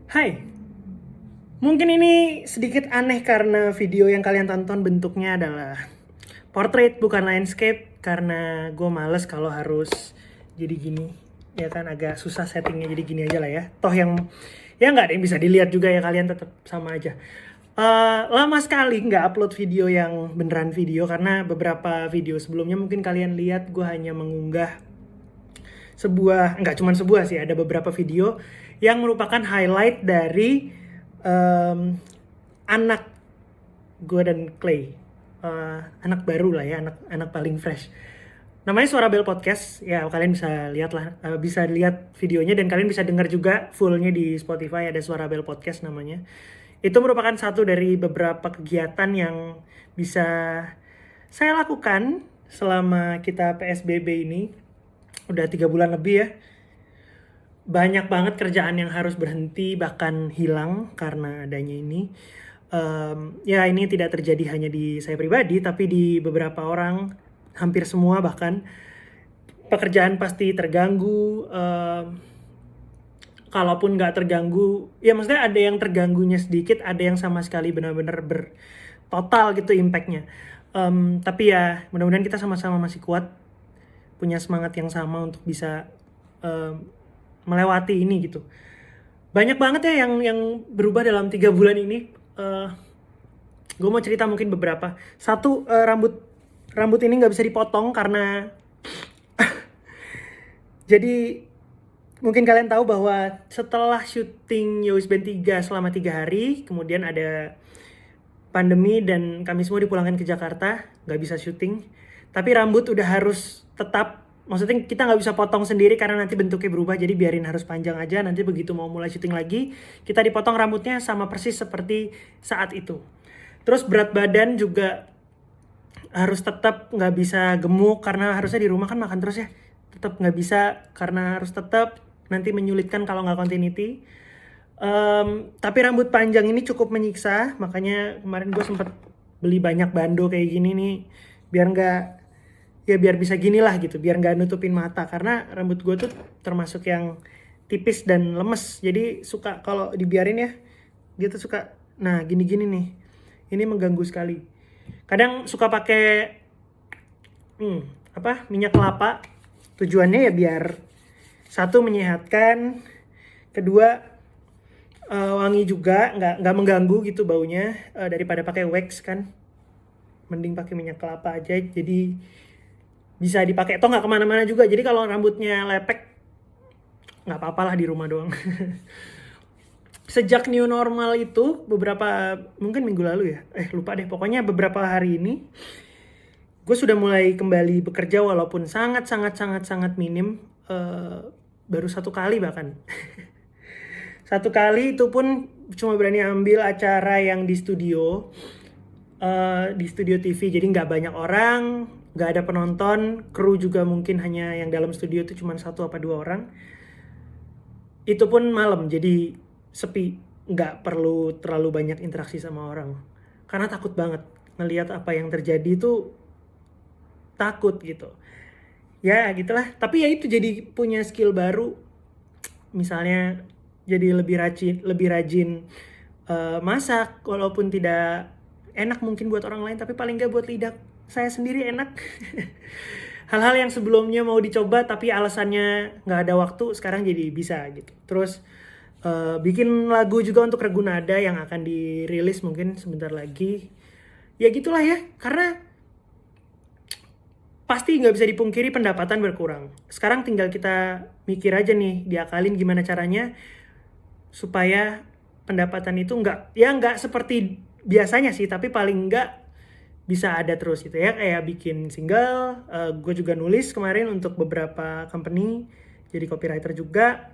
Hai, mungkin ini sedikit aneh karena video yang kalian tonton bentuknya adalah portrait bukan landscape karena gue males kalau harus jadi gini. Ya kan agak susah settingnya, jadi gini aja lah ya. Toh yang ya nggak ada yang bisa dilihat juga ya, kalian tetap sama aja. Lama sekali nggak upload video yang beneran video karena beberapa video sebelumnya mungkin kalian lihat gue hanya mengunggah nggak cuma sebuah sih, ada beberapa video yang merupakan highlight dari em, anak gue dan Clay. Anak baru lah ya, anak paling fresh. Namanya Suara Bel Podcast. Ya kalian bisa lihat lah, bisa lihat videonya dan kalian bisa dengar juga fullnya di Spotify, ada Suara Bel Podcast namanya. Itu merupakan satu dari beberapa kegiatan yang bisa saya lakukan selama kita PSBB ini. Udah 3 bulan lebih ya. Banyak banget kerjaan yang harus berhenti bahkan hilang karena adanya ini. Ya ini tidak terjadi hanya di saya pribadi, tapi di beberapa orang, hampir semua bahkan. Pekerjaan pasti terganggu. Kalaupun nggak terganggu, ya maksudnya ada yang terganggunya sedikit, ada yang sama sekali benar-benar bertotal gitu impactnya. Tapi ya mudah-mudahan kita sama-sama masih kuat, punya semangat yang sama untuk bisa melewati ini gitu. Banyak banget ya yang berubah dalam 3 bulan ini. Gue mau cerita mungkin beberapa. Satu, rambut ini nggak bisa dipotong karena jadi mungkin kalian tahu bahwa setelah syuting Yowis Band 3 selama 3 hari, kemudian ada pandemi dan kami semua dipulangkan ke Jakarta, nggak bisa syuting. Tapi rambut udah harus tetap, maksudnya kita nggak bisa potong sendiri karena nanti bentuknya berubah, jadi biarin harus panjang aja. Nanti begitu mau mulai syuting lagi, kita dipotong rambutnya sama persis seperti saat itu. Terus berat badan juga harus tetap nggak bisa gemuk karena harusnya di rumah kan makan terus ya. Tetap nggak bisa karena harus tetap, nanti menyulitkan kalau nggak continuity. Tapi rambut panjang ini cukup menyiksa, makanya kemarin gue sempet beli banyak bando kayak gini nih, biar nggak, ya biar bisa gini lah gitu, biar nggak nutupin mata karena rambut gue tuh termasuk yang tipis dan lemes, jadi suka kalau dibiarin ya dia tuh suka, nah gini-gini nih, ini mengganggu sekali. Kadang suka pakai minyak kelapa, tujuannya ya biar satu menyehatkan, kedua wangi juga, nggak mengganggu gitu baunya, daripada pakai wax kan, mending pakai minyak kelapa aja, jadi bisa dipakai, toh nggak kemana-mana juga. Jadi kalau rambutnya lepek nggak apa-apa lah, di rumah doang. Sejak new normal itu beberapa, mungkin minggu lalu ya, lupa deh, pokoknya beberapa hari ini gue sudah mulai kembali bekerja walaupun sangat minim. Baru 1 kali bahkan. 1 kali itu pun cuma berani ambil acara yang di studio TV, jadi nggak banyak orang, nggak ada penonton, kru juga mungkin hanya yang dalam studio itu cuma 1 apa 2 orang. Itu pun malam, jadi sepi, nggak perlu terlalu banyak interaksi sama orang karena takut banget ngelihat apa yang terjadi itu, takut gitu ya, gitulah. Tapi ya itu jadi punya skill baru, misalnya jadi lebih rajin masak, walaupun tidak enak mungkin buat orang lain, tapi paling nggak buat lidah saya sendiri enak. Hal-hal yang sebelumnya mau dicoba tapi alasannya nggak ada waktu, sekarang jadi bisa gitu. Terus bikin lagu juga untuk Regu Nada yang akan dirilis mungkin sebentar lagi. Ya gitulah ya, karena pasti nggak bisa dipungkiri pendapatan berkurang. Sekarang tinggal kita mikir aja nih, diakalin gimana caranya supaya pendapatan itu nggak seperti biasanya sih, tapi paling nggak bisa ada terus gitu ya. Kayak bikin single, gue juga nulis kemarin untuk beberapa company, jadi copywriter juga.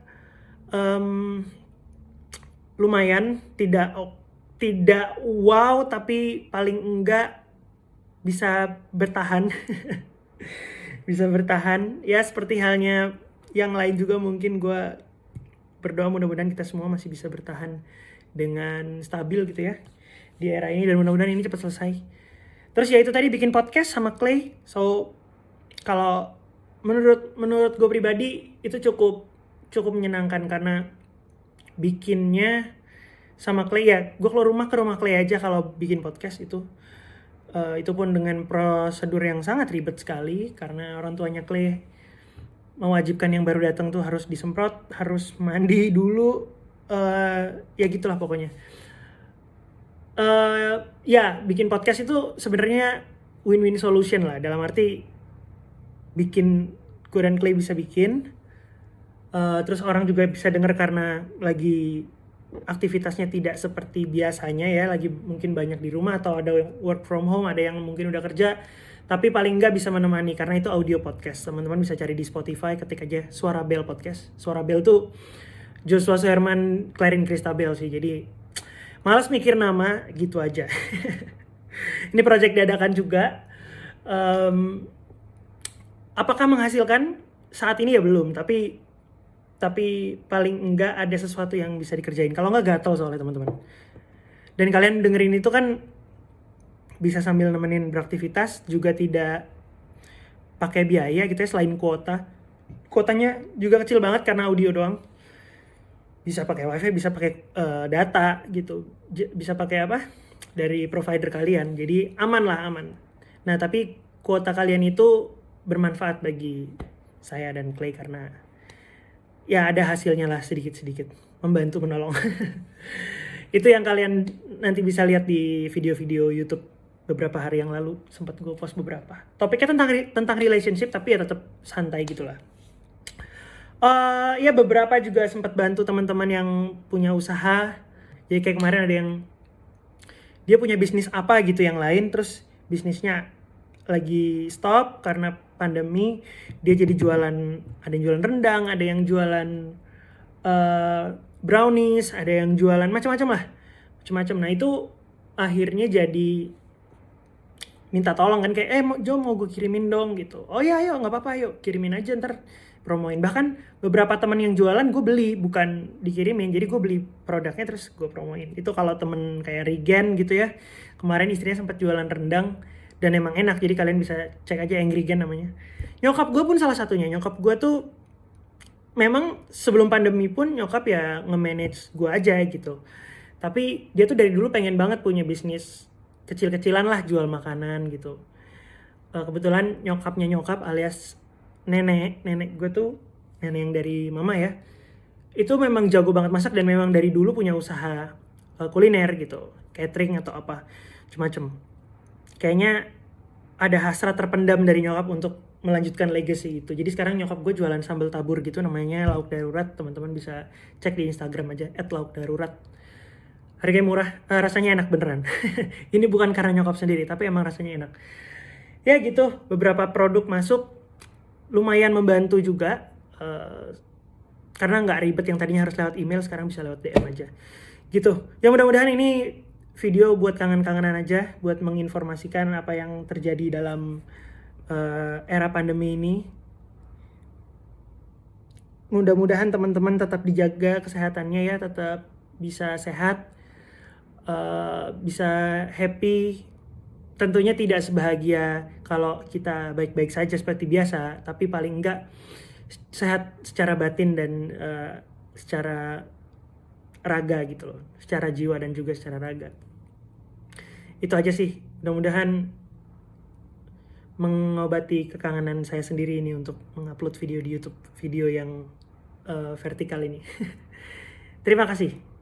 Lumayan, tidak wow, tapi paling enggak bisa bertahan. Bisa bertahan ya, seperti halnya yang lain juga. Mungkin gue berdoa mudah-mudahan kita semua masih bisa bertahan dengan stabil gitu ya di era ini, dan mudah-mudahan ini cepat selesai. Terus ya itu tadi, bikin podcast sama Clay. So kalau menurut gue pribadi itu cukup menyenangkan karena bikinnya sama Clay ya. Gue keluar rumah ke rumah Clay aja kalau bikin podcast itu. Itu pun dengan prosedur yang sangat ribet sekali karena orang tuanya Clay mewajibkan yang baru datang tuh harus disemprot, harus mandi dulu, ya gitulah pokoknya. Ya bikin podcast itu sebenarnya win-win solution lah, dalam arti bikin gue dan Clay bisa bikin, terus orang juga bisa denger karena lagi aktivitasnya tidak seperti biasanya ya, lagi mungkin banyak di rumah atau ada yang work from home, ada yang mungkin udah kerja, tapi paling nggak bisa menemani karena itu audio podcast. Teman-teman bisa cari di Spotify, ketik aja Suara Bel Podcast. Suara Bel tuh Joshua Suherman, Clarin Christabel sih, jadi malas mikir nama gitu aja. Ini project dadakan juga. Apakah menghasilkan? Saat ini ya belum, tapi paling enggak ada sesuatu yang bisa dikerjain. Kalau enggak gatel soalnya teman-teman. Dan kalian dengerin itu kan bisa sambil nemenin beraktivitas, juga tidak pakai biaya gitu ya selain kuota. Kuotanya juga kecil banget karena audio doang. Bisa pakai wifi, bisa pakai data gitu, bisa pakai apa dari provider kalian, jadi aman. Nah tapi kuota kalian itu bermanfaat bagi saya dan Clay karena ya ada hasilnya lah, sedikit membantu menolong. Itu yang kalian nanti bisa lihat di video-video YouTube beberapa hari yang lalu, sempat gue post beberapa topiknya tentang relationship, tapi ya tetap santai gitulah. Ya beberapa juga sempat bantu teman-teman yang punya usaha. Jadi kayak kemarin ada yang dia punya bisnis apa gitu yang lain, terus bisnisnya lagi stop karena pandemi. Dia jadi jualan, ada yang jualan rendang, ada yang jualan brownies, ada yang jualan macam-macam lah. Nah itu akhirnya jadi minta tolong kan, kayak Jo mau gue kirimin dong gitu. Oh iya ayo, nggak apa-apa, yuk kirimin aja, ntar promoin. Bahkan beberapa teman yang jualan gue beli, bukan dikirimin, jadi gue beli produknya terus gue promoin. Itu kalau temen kayak Regen gitu ya, kemarin istrinya sempat jualan rendang dan emang enak, jadi kalian bisa cek aja Angry Gen namanya. Nyokap gue pun salah satunya. Nyokap gue tuh memang sebelum pandemi pun nyokap ya nge-manage gue aja gitu, tapi dia tuh dari dulu pengen banget punya bisnis kecil-kecilan lah, jual makanan gitu. Kebetulan nyokapnya nyokap alias nenek gue tuh, nenek yang dari mama ya, itu memang jago banget masak dan memang dari dulu punya usaha kuliner gitu, catering atau apa macam-macam. Kayaknya ada hasrat terpendam dari nyokap untuk melanjutkan legacy itu. Jadi sekarang nyokap gue jualan sambal tabur gitu, namanya Lauk Darurat. Teman-teman bisa cek di Instagram aja @laukdarurat. Harganya murah, rasanya enak beneran. Ini bukan karena nyokap sendiri, tapi emang rasanya enak. Ya gitu, beberapa produk masuk, lumayan membantu juga, karena nggak ribet, yang tadinya harus lewat email sekarang bisa lewat DM aja gitu. Ya mudah-mudahan ini video buat kangen-kangenan aja, buat menginformasikan apa yang terjadi dalam era pandemi ini. Mudah-mudahan teman-teman tetap dijaga kesehatannya ya, tetap bisa sehat, bisa happy. Tentunya tidak sebahagia kalau kita baik-baik saja seperti biasa, tapi paling enggak sehat secara batin dan secara raga gitu loh, secara jiwa dan juga secara raga. Itu aja sih, mudah-mudahan mengobati kekangenan saya sendiri ini untuk mengupload video di YouTube, video yang vertikal ini. Terima kasih.